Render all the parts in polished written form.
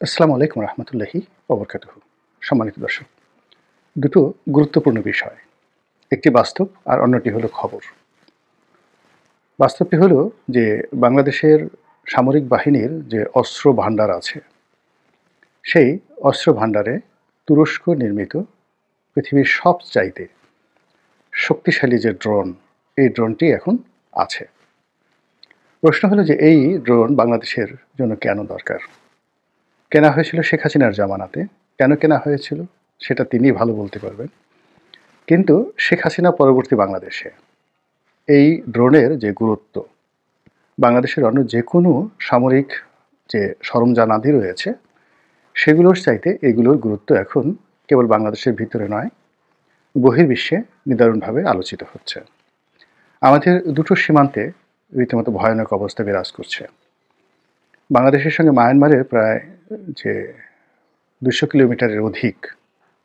আসসালামু আলাইকুম রহমতুল্লাহি ওবরকাতুহু। সম্মানিত দর্শক, দুটো গুরুত্বপূর্ণ বিষয়, একটি বাস্তব আর অন্যটি হলো খবর। বাস্তবটি হলো যে বাংলাদেশের সামরিক বাহিনীর যে অস্ত্র ভাণ্ডার আছে, সেই অস্ত্র ভাণ্ডারে তুরস্ক নির্মিত পৃথিবীর সবচাইতে শক্তিশালী যে ড্রোন, এই ড্রোনটি এখন আছে। প্রশ্ন হলো যে এই ড্রোন বাংলাদেশের জন্য কেন দরকার? কেনা হয়েছিল শেখ হাসিনার জামানাতে। কেন কেনা হয়েছিল সেটা তিনিই ভালো বলতে পারবেন। কিন্তু শেখ হাসিনা পরবর্তী বাংলাদেশে এই ড্রোনের যে গুরুত্ব, বাংলাদেশের অন্য যে কোনো সামরিক যে সরঞ্জামাদি রয়েছে সেগুলোর চাইতে এগুলোর গুরুত্ব এখন কেবল বাংলাদেশের ভিতরে নয়, বহির্বিশ্বে নিদারুণভাবে আলোচিত হচ্ছে। আমাদের দুটো সীমান্তে রীতিমতো ভয়ানক অবস্থা বিরাজ করছে। বাংলাদেশের সঙ্গে মায়ানমারের প্রায় যে ২০০ কিলোমিটারের অধিক,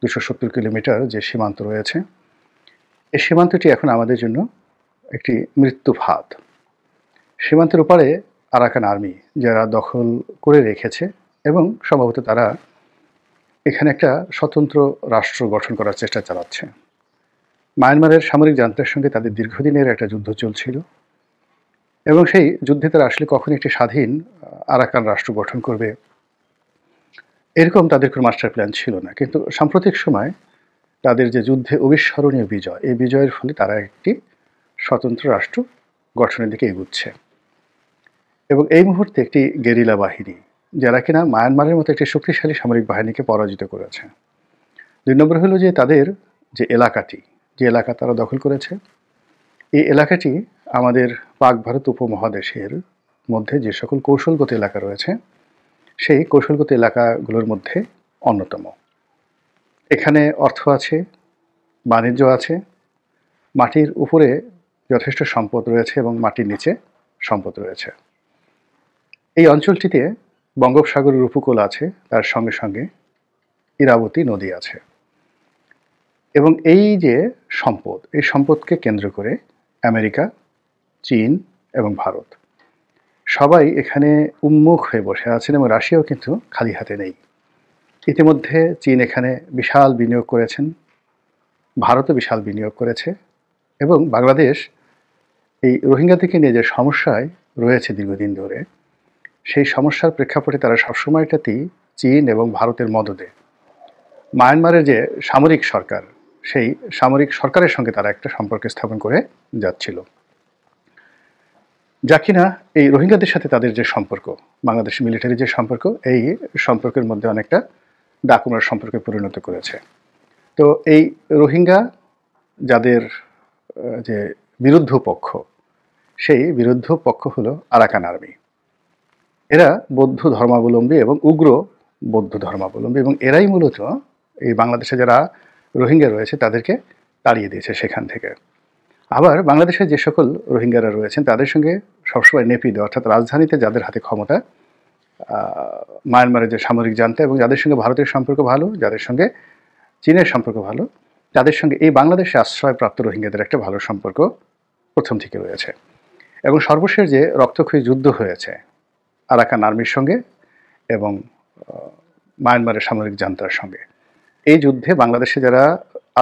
২৭০ কিলোমিটার যে সীমান্ত রয়েছে, এই সীমান্তটি এখন আমাদের জন্য একটি মৃত্যু ফাঁদ। সীমান্তের ওপারে আরাকান আর্মি যারা দখল করে রেখেছে এবং সম্ভবত তারা এখানে একটা স্বতন্ত্র রাষ্ট্র গঠন করার চেষ্টা চালাচ্ছে। মায়ানমারের সামরিক জান্তার সঙ্গে তাদের দীর্ঘদিনের একটা যুদ্ধ চলছিল এবং সেই যুদ্ধে তারা আসলে কখন একটি স্বাধীন আরাকান রাষ্ট্র গঠন করবে এরকম তাদের কোনো মাস্টার প্ল্যান ছিল না। কিন্তু সাম্প্রতিক সময় তাদের যে যুদ্ধে অবিস্মরণীয় বিজয়, এই বিজয়ের ফলে তারা একটি স্বতন্ত্র রাষ্ট্র গঠনের দিকে এগুচ্ছে এবং এই মুহূর্তে একটি গেরিলা বাহিনী যারা কিনা মায়ানমারের মতো একটি শক্তিশালী সামরিক বাহিনীকে পরাজিত করেছে। ২ নম্বর হলো যে তাদের যে এলাকাটি, যে এলাকা তারা দখল করেছে, এই এলাকাটি আমাদের পাক ভারত উপমহাদেশের মধ্যে যে সকল কৌশলগত এলাকা রয়েছে সেই কৌশলগত এলাকাগুলোর মধ্যে অন্যতম। এখানে অর্থ আছে, বাণিজ্য আছে, মাটির উপরে যথেষ্ট সম্পদ রয়েছে এবং মাটির নিচে সম্পদ রয়েছে। এই অঞ্চলটিতে বঙ্গোপসাগরের উপকূল আছে, তার সঙ্গে সঙ্গে ইরাবতী নদী আছে এবং এই যে সম্পদ, এই সম্পদকে কেন্দ্র করে আমেরিকা, চীন এবং ভারত সবাই এখানে উন্মুখ হয়ে বসে আছেন এবং রাশিয়াও কিন্তু খালি হাতে নেই। ইতিমধ্যে চীন এখানে বিশাল বিনিয়োগ করেছেন, ভারতও বিশাল বিনিয়োগ করেছে এবং বাংলাদেশ এই রোহিঙ্গাদেরকে নিয়ে যে সমস্যায় রয়েছে দীর্ঘদিন ধরে, সেই সমস্যার প্রেক্ষাপটে তারা সবসময়টাতেই চীন এবং ভারতের মদদে মায়ানমারের যে সামরিক সরকার, সেই সামরিক সরকারের সঙ্গে তারা একটা সম্পর্ক স্থাপন করে যাচ্ছিল, যা কিনা এই রোহিঙ্গাদের সাথে তাদের যে সম্পর্ক, বাংলাদেশ মিলিটারি যে সম্পর্ক, এই সম্পর্কের মধ্যে অনেকটা ডাকুমার সম্পর্কে পরিণত করেছে। তো এই রোহিঙ্গা যাদের যে বিরুদ্ধ পক্ষ, সেই বিরুদ্ধ পক্ষ হলো আরাকান আর্মি। এরা বৌদ্ধ ধর্মাবলম্বী এবং উগ্র বৌদ্ধ ধর্মাবলম্বী এবং এরাই মূলত এই বাংলাদেশে যারা রোহিঙ্গা রয়েছে তাদেরকে তাড়িয়ে দিয়েছে সেখান থেকে। আবার বাংলাদেশে যে সকল রোহিঙ্গারা রয়েছেন তাদের সঙ্গে সবসময় নেপিদে, অর্থাৎ রাজধানীতে যাদের হাতে ক্ষমতা, মায়ানমারের যে সামরিক জান্তা এবং যাদের সঙ্গে ভারতের সম্পর্ক ভালো, যাদের সঙ্গে চীনের সম্পর্ক ভালো, তাদের সঙ্গে এই বাংলাদেশে আশ্রয়প্রাপ্ত রোহিঙ্গাদের একটা ভালো সম্পর্ক প্রথম থেকে রয়েছে। এবং সর্বশেষ যে রক্তক্ষয়ী যুদ্ধ হয়েছে আরাকান আর্মির সঙ্গে এবং মায়ানমারের সামরিক জান্তার সঙ্গে, এই যুদ্ধে বাংলাদেশে যারা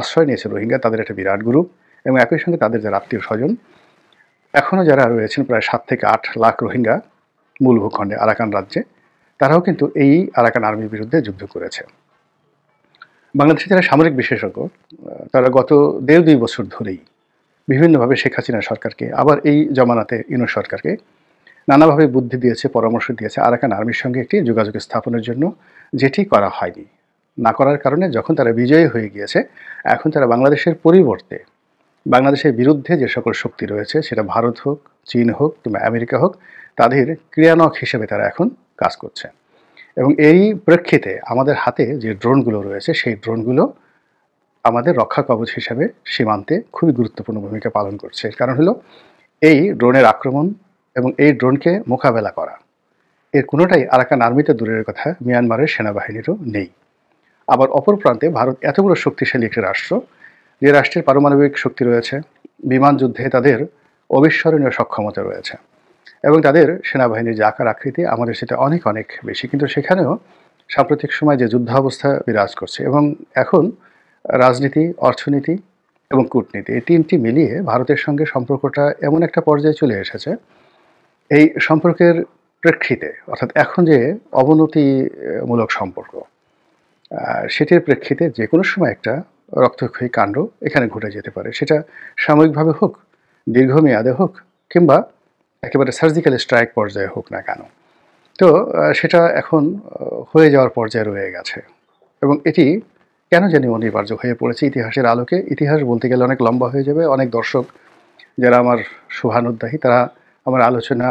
আশ্রয় নিয়েছে রোহিঙ্গা তাদের একটা বিরাট গ্রুপ এবং একই সঙ্গে তাদের যারা আত্মীয় স্বজন এখনও যারা রয়েছেন প্রায় ৭ থেকে ৮ লাখ রোহিঙ্গা মূল ভূখণ্ডে আরাকান রাজ্যে, তারাও কিন্তু এই আরাকান আর্মির বিরুদ্ধে যুদ্ধ করেছে। বাংলাদেশে যারা সামরিক বিশেষজ্ঞ তারা গত ১.৫-২ বছর ধরেই বিভিন্নভাবে শেখ হাসিনা সরকারকে, আবার এই জমানাতে ইউনূস সরকারকে নানাভাবে বুদ্ধি দিয়েছে, পরামর্শ দিয়েছে আরাকান আর্মির সঙ্গে একটি যোগাযোগ স্থাপনের জন্য, যেটি করা হয়নি। না করার কারণে যখন তারা বিজয়ী হয়ে গিয়েছে, এখন তারা বাংলাদেশের পরিবর্তে বাংলাদেশের বিরুদ্ধে যে সকল শক্তি রয়েছে, সেটা ভারত হোক, চীন হোক কিংবা আমেরিকা হোক, তাদের ক্রিয়ানক হিসেবে তারা এখন কাজ করছে। এবং এই প্রেক্ষিতে আমাদের হাতে যে ড্রোনগুলো রয়েছে, সেই ড্রোনগুলো আমাদের রক্ষা কবচ হিসাবে সীমান্তে খুবই গুরুত্বপূর্ণ ভূমিকা পালন করছে। কারণ হলো এই ড্রোনের আক্রমণ এবং এই ড্রোনকে মোকাবেলা করা, এর কোনোটাই আরাকান আর্মিতে দূরের কথা মিয়ানমারের সেনাবাহিনীরও নেই। আবার অপর প্রান্তে ভারত এত বড় শক্তিশালী একটি রাষ্ট্র, যে রাষ্ট্রের পারমাণবিক শক্তি রয়েছে, বিমান যুদ্ধে তাদের অবিস্মরণীয় সক্ষমতা রয়েছে এবং তাদের সেনাবাহিনীর যে আকার আকৃতি আমাদের সেটা অনেক অনেক বেশি, কিন্তু সেখানেও সাম্প্রতিক সময় যে যুদ্ধাবস্থা বিরাজ করছে এবং এখন রাজনীতি, অর্থনীতি এবং কূটনীতি এই ৩টি মিলিয়ে ভারতের সঙ্গে সম্পর্কটা এমন একটা পর্যায়ে চলে এসেছে, এই সম্পর্কের প্রেক্ষিতে অর্থাৎ এখন যে অবনতিমূলক সম্পর্ক, সেটির প্রেক্ষিতে যেকোনো সময় একটা রক্তক্ষয়ী কাণ্ড এখানে ঘটে যেতে পারে। সেটা সাময়িকভাবে হোক, দীর্ঘমেয়াদে হোক, কিংবা একেবারে সার্জিক্যাল স্ট্রাইক পর্যায়ে হোক না কেন। তো সেটা এখন হয়ে যাওয়ার পর্যায়ে রয়ে গেছে এবং এটি কেন জানি অনিবার্য হয়ে পড়েছে ইতিহাসের আলোকে। ইতিহাস বলতে গেলে অনেক লম্বা হয়ে যাবে। অনেক দর্শক যারা আমার শুভানুধ্যায়ী তারা আমার আলোচনা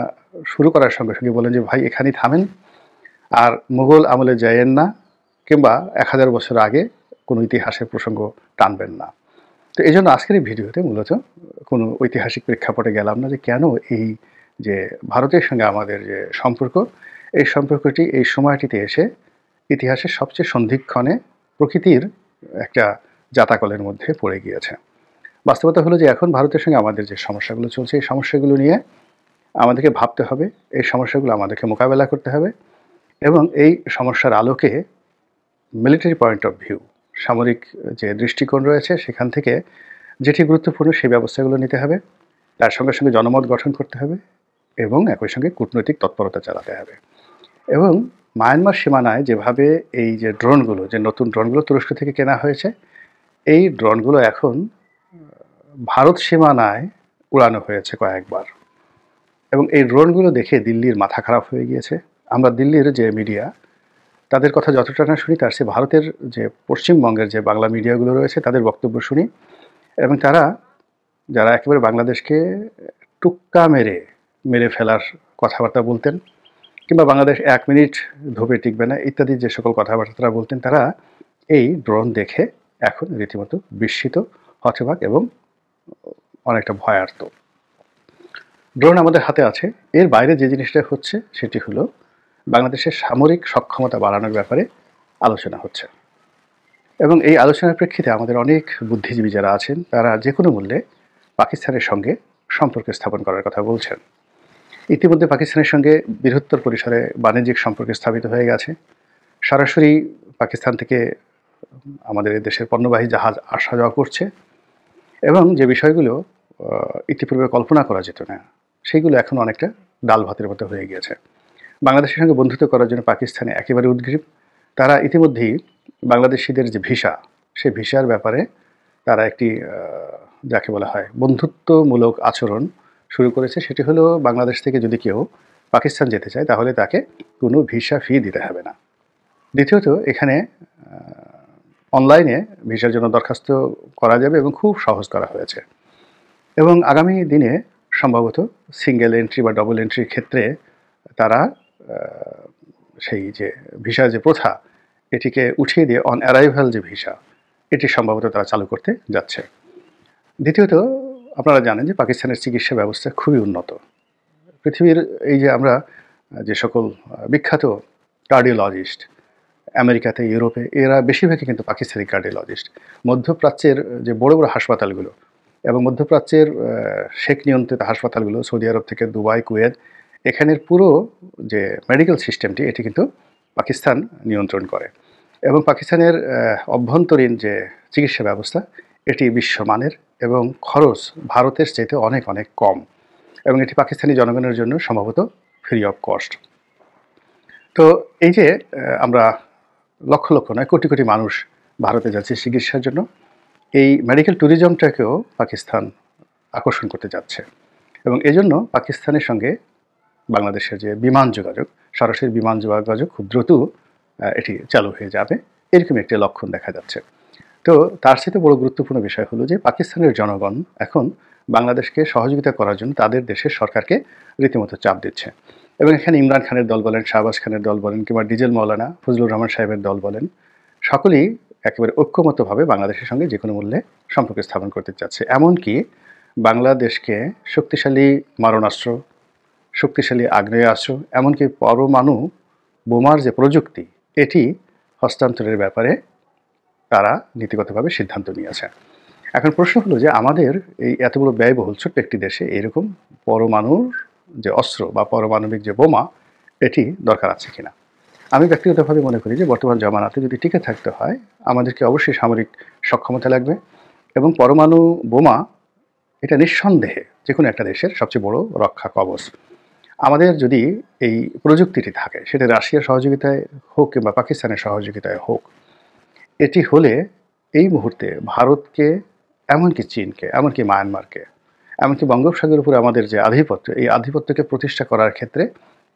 শুরু করার সঙ্গে সঙ্গে বলেন যে ভাই এখানেই থামেন, আর মুঘল আমলে যাইয়েন না, কিংবা 1000 বছর আগে কোনো ইতিহাসের প্রসঙ্গ টানবেন না। তো এই জন্য আজকের এই ভিডিওতে মূলত কোনো ঐতিহাসিক প্রেক্ষাপটে গেলাম না যে কেন এই যে ভারতের সঙ্গে আমাদের যে সম্পর্ক, এই সম্পর্কটি এই সময়টিতে এসে ইতিহাসের সবচেয়ে সন্ধিক্ষণে প্রকৃতির একটা জাতাকলের মধ্যে পড়ে গিয়েছে। বাস্তবতা হলো যে এখন ভারতের সঙ্গে আমাদের যে সমস্যাগুলো চলছে, এই সমস্যাগুলো নিয়ে আমাদেরকে ভাবতে হবে, এই সমস্যাগুলো আমাদেরকে মোকাবেলা করতে হবে এবং এই সমস্যার আলোকে মিলিটারি পয়েন্ট অফ ভিউ, সামরিক যে দৃষ্টিকোণ রয়েছে সেখান থেকে যেটি গুরুত্বপূর্ণ সেই ব্যবস্থাগুলো নিতে হবে, তার সঙ্গে সঙ্গে জনমত গঠন করতে হবে এবং একই সঙ্গে কূটনৈতিক তৎপরতা চালাতে হবে। এবং মায়ানমার সীমানায় যেভাবে এই যে ড্রোনগুলো, যে নতুন ড্রোনগুলো তুরস্ক থেকে কেনা হয়েছে, এই ড্রোনগুলো এখন ভারত সীমানায় উড়ানো হয়েছে কয়েকবার এবং এই ড্রোনগুলো দেখে দিল্লির মাথা খারাপ হয়ে গিয়েছে। আমরা দিল্লির যে মিডিয়া তাদের কথা যতটা না শুনি, তার চেয়ে ভারতের যে পশ্চিমবঙ্গের যে বাংলা মিডিয়াগুলো রয়েছে তাদের বক্তব্য শুনি এবং তারা যারা একেবারে বাংলাদেশকে টুক্কা মেরে ফেলার কথাবার্তা বলতেন, কিংবা বাংলাদেশ 1 মিনিট ধোপে টিকবে না ইত্যাদি যে সকল কথাবার্তা তারা বলতেন, তারা এই ড্রোন দেখে এখন রীতিমতো বিস্মিত, হতবাক এবং অনেকটা ভয়ার্ত। ড্রোন আমাদের হাতে আছে, এর বাইরে যে জিনিসটা হচ্ছে সেটি হলো বাংলাদেশের সামরিক সক্ষমতা বাড়ানোর ব্যাপারে আলোচনা হচ্ছে এবং এই আলোচনার প্রেক্ষিতে আমাদের অনেক বুদ্ধিজীবী যারা আছেন তারা যে কোনো মূল্যে পাকিস্তানের সঙ্গে সম্পর্ক স্থাপন করার কথা বলছেন। ইতিমধ্যে পাকিস্তানের সঙ্গে বৃহত্তর পরিসরে বাণিজ্যিক সম্পর্ক স্থাপিত হয়ে গেছে। সরাসরি পাকিস্তান থেকে আমাদের দেশের পণ্যবাহী জাহাজ আসা যাওয়া করছে এবং যে বিষয়গুলো ইতিপূর্বে কল্পনা করা যেত না সেইগুলো এখন অনেকটা ডাল ভাতের মতো হয়ে গিয়েছে। বাংলাদেশের সঙ্গে বন্ধুত্ব করার জন্য পাকিস্তানে একেবারে উদ্গ্রীব। তারা ইতিমধ্যেই বাংলাদেশিদের যে ভিসা, সেই ভিসার ব্যাপারে তারা একটি যাকে বলা হয় বন্ধুত্বমূলক আচরণ শুরু করেছে। সেটি হলো বাংলাদেশ থেকে যদি কেউ পাকিস্তান যেতে চায় তাহলে তাকে কোনো ভিসা ফি দিতে হবে না। দ্বিতীয়ত, এখানে অনলাইনে ভিসার জন্য দরখাস্ত করা যাবে এবং খুব সহজ করা হয়েছে এবং আগামী দিনে সম্ভবত সিঙ্গেল এন্ট্রি বা ডবল এন্ট্রির ক্ষেত্রে তারা সেই যে ভিসা যে প্রথা এটিকে উঠিয়ে দিয়ে অন অ্যারাইভাল যে ভিসা এটি সম্ভবত তারা চালু করতে যাচ্ছে। দ্বিতীয়ত, আপনারা জানেন যে পাকিস্তানের চিকিৎসা ব্যবস্থা খুবই উন্নত। পৃথিবীর এই যে আমরা যে সকল বিখ্যাত কার্ডিওলজিস্ট আমেরিকাতে, ইউরোপে, এরা বেশিরভাগই কিন্তু পাকিস্তানি কার্ডিওলজিস্ট। মধ্যপ্রাচ্যের যে বড় বড় হাসপাতালগুলো এবং মধ্যপ্রাচ্যের শেখ নিয়ন্ত্রিত হাসপাতালগুলো, সৌদি আরব থেকে দুবাই, কুয়েত, এখানের পুরো যে মেডিকেল সিস্টেমটি এটি কিন্তু পাকিস্তান নিয়ন্ত্রণ করে এবং পাকিস্তানের অভ্যন্তরীণ যে চিকিৎসা ব্যবস্থা এটি বিশ্বমানের এবং খরচ ভারতের চাইতে অনেক অনেক কম এবং এটি পাকিস্তানি জনগণের জন্য সম্ভবত ফ্রি অফ কস্ট। তো এই যে আমরা লক্ষ লক্ষ নয় কোটি কোটি মানুষ ভারতে যাচ্ছে চিকিৎসার জন্য, এই মেডিকেল ট্যুরিজমটাকেও পাকিস্তান আকর্ষণ করতে যাচ্ছে এবং এজন্য পাকিস্তানের সঙ্গে বাংলাদেশের যে বিমান যোগাযোগ, সরাসরি বিমান যোগাযোগ খুব দ্রুত এটি চালু হয়ে যাবে, এরকম একটি লক্ষণ দেখা যাচ্ছে। তো তার সাথে বড় গুরুত্বপূর্ণ বিষয় হলো যে পাকিস্তানের জনগণ এখন বাংলাদেশকে সহযোগিতা করার জন্য তাদের দেশের সরকারকে রীতিমতো চাপ দিচ্ছে এবং এখানে ইমরান খানের দল বলেন, শাহবাজ খানের দল বলেন, কিংবা ডিজেল মৌলানা ফজলুর রহমান সাহেবের দল বলেন, সকলেই একেবারে ঐক্যমত্যভাবে বাংলাদেশের সঙ্গে যে কোনো মূল্যে সম্পর্ক স্থাপন করতে চাচ্ছে। এমনকি বাংলাদেশকে শক্তিশালী মারণাস্ত্র, শক্তিশালী আগ্নেয়াস্ত্র, এমনকি পরমাণু বোমার যে প্রযুক্তি এটি হস্তান্তরের ব্যাপারে তারা নীতিগতভাবে সিদ্ধান্ত নিয়েছে। এখন প্রশ্ন হলো যে আমাদের এই এত বড় ব্যয়বহুল ছোট্ট একটি দেশে এরকম পরমাণুর যে অস্ত্র বা পারমাণবিক যে বোমা এটি দরকার আছে কিনা। আমি ব্যক্তিগতভাবে মনে করি যে বর্তমান জামানাতে যদি টিকে থাকতে হয় আমাদেরকে অবশ্যই সামরিক সক্ষমতা লাগবে এবং পরমাণু বোমা এটা নিঃসন্দেহে যেকোনো একটা দেশের সবচেয়ে বড় রক্ষা কবচ। আমাদের যদি এই প্রযুক্তিটি থাকে সেটা রাশিয়ার সহযোগিতায় হোক কিংবা পাকিস্তানের সহযোগিতায় হোক, এটি হলে এই মুহূর্তে ভারতকে, এমনকি চীনকে, এমনকি মায়ানমারকে, এমনকি বঙ্গোপসাগরের উপরে আমাদের যে আধিপত্য, এই আধিপত্যকে প্রতিষ্ঠা করার ক্ষেত্রে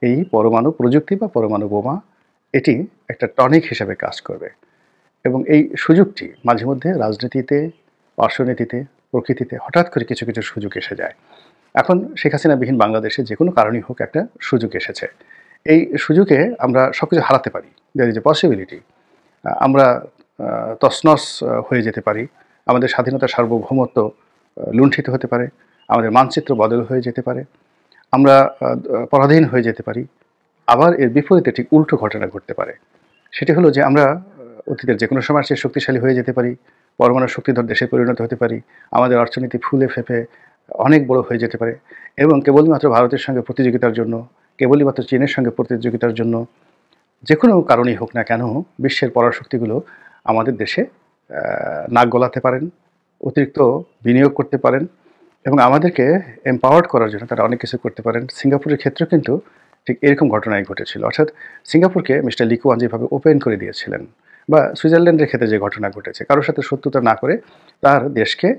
এই পরমাণু প্রযুক্তি বা পরমাণু বোমা এটি একটা টনিক হিসেবে কাজ করবে। এবং এই সুযোগটি মাঝে মধ্যে রাজনীতিতে, অর্থনীতিতে, প্রকৃতিতে হঠাৎ করে কিছু কিছু সুযোগ এসে যায়। এখন শেখ হাসিনাবিহীন বাংলাদেশে যে কোনো কারণেই হোক একটা সুযোগ এসেছে। এই সুযোগে আমরা সব কিছু হারাতে পারি, দেয়ার ইজ এ পসিবিলিটি। আমরা তছনছ হয়ে যেতে পারি, আমাদের স্বাধীনতা সার্বভৌমত্ব লুণ্ঠিত হতে পারে, আমাদের মানচিত্র বদল হয়ে যেতে পারে, আমরা পরাধীন হয়ে যেতে পারি। আবার এর বিপরীতে ঠিক উল্টো ঘটনা ঘটতে পারে। সেটি হলো যে আমরা অতীতের যে কোনো সময় চেয়ে শক্তিশালী হয়ে যেতে পারি, পরমাণু শক্তিধর দেশে পরিণত হতে পারি, আমাদের অর্থনীতি ফুলে ফেঁপে অনেক বড় হয়ে যেতে পারে এবং কেবলমাত্র ভারতের সঙ্গে প্রতিযোগিতার জন্য, কেবলই মাত্র চীনের সঙ্গে প্রতিযোগিতার জন্য, যে কোনো কারণেই হোক না কেন বিশ্বের পরাশক্তিগুলো আমাদের দেশে নাক গলাতে পারেন, অতিরিক্ত বিনিয়োগ করতে পারেন এবং আমাদেরকে এম্পাওয়ার্ড করার জন্য তারা অনেক কিছু করতে পারেন। সিঙ্গাপুরের ক্ষেত্রেও কিন্তু ঠিক এরকম ঘটনাই ঘটেছিল। অর্থাৎ সিঙ্গাপুরকে মিস্টার লি কুয়ান যেভাবে ওপেন করে দিয়েছিলেন, বা সুইজারল্যান্ডের ক্ষেত্রে যে ঘটনা ঘটেছে, কারোর সাথে শত্রুতা না করে তার দেশকে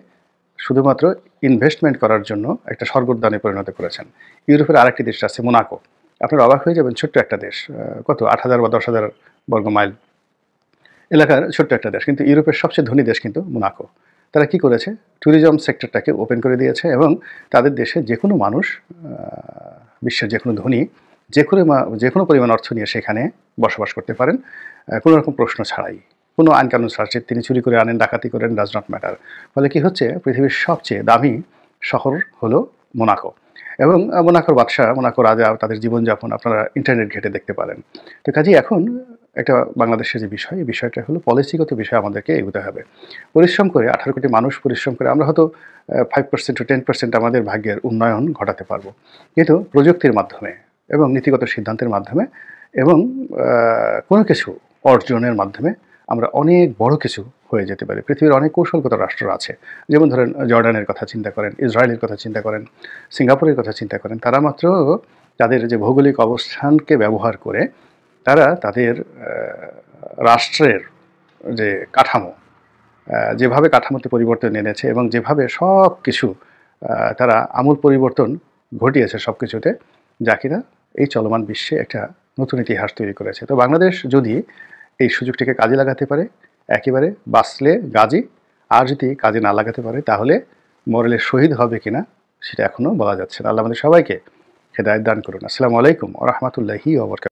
শুধুমাত্র ইনভেস্টমেন্ট করার জন্য একটা স্বর্গোদ্যানে পরিণত করেছেন। ইউরোপের আরেকটি দেশ আছে মোনাকো। আপনারা অবাক হয়ে যাবেন, ছোট্ট একটা দেশ, কত 8,000 বা 10,000 বর্গ মাইল এলাকার ছোট্ট একটা দেশ, কিন্তু ইউরোপের সবচেয়ে ধনী দেশ কিন্তু মোনাকো। তারা কি করেছে? ট্যুরিজম সেক্টরটাকে ওপেন করে দিয়েছে এবং তাদের দেশে যে কোনো মানুষ, বিশ্বের যে কোনো ধনী, যে কোনো পরিমাণ অর্থ নিয়ে সেখানে বসবাস করতে পারেন কোনো রকম প্রশ্ন ছাড়াই, কোনো আইনকানুন ছাড়া। তিনি চুরি করে আনেন, ডাকাতি করেন, ডাজ নট ম্যাটার। ফলে কি হচ্ছে, পৃথিবীর সবচেয়ে দামি শহর হলো মোনাকো এবং মোনাকোর বাদশাহ, মোনাকো রাজা, তাদের জীবনযাপন আপনারা ইন্টারনেট ঘেঁটে দেখতে পারেন। তো কাজেই এখন একটা বাংলাদেশের যে বিষয়, এই বিষয়টা হলো পলিসিগত বিষয়, আমাদেরকে এগোতে হবে। পরিশ্রম করে 18 কোটি মানুষ পরিশ্রম করে আমরা হয়তো 5% to 10% আমাদের ভাগ্যের উন্নয়ন ঘটাতে পারবো, কিন্তু প্রযুক্তির মাধ্যমে এবং নীতিগত সিদ্ধান্তের মাধ্যমে এবং কোনো কিছু অর্জনের মাধ্যমে আমরা অনেক বড় কিছু হয়ে যেতে পারি। পৃথিবীর অনেক কৌশলগত রাষ্ট্র আছে, যেমন ধরেন জর্ডানের কথা চিন্তা করেন, ইসরায়েলের কথা চিন্তা করেন, সিঙ্গাপুরের কথা চিন্তা করেন। তারা মাত্র তাদের যে ভৌগোলিক অবস্থানকে ব্যবহার করে তারা তাদের রাষ্ট্রের যে কাঠামো, যেভাবে কাঠামোতে পরিবর্তন এনেছে এবং যেভাবে সব কিছু তারা আমূল পরিবর্তন ঘটিয়েছে সব কিছুতে, যা কিনা এই চলমান বিশ্বে একটা নতুন ইতিহাস তৈরি করেছে। তো বাংলাদেশ যদি এই সুযোগটিকে কাজে লাগাতে পারে, একেবারে বাঁচলে গাজী, আর যদি কাজে না লাগাতে পারে তাহলে মরলে শহীদ হবে কিনা সেটা এখনও বলা যাচ্ছে না। আল্লাহ আমাদের সবাইকে হেদায়েত দান করুন। আসসালামু আলাইকুম ওয়া রাহমাতুল্লাহি ওয়া বারাকাতুহু।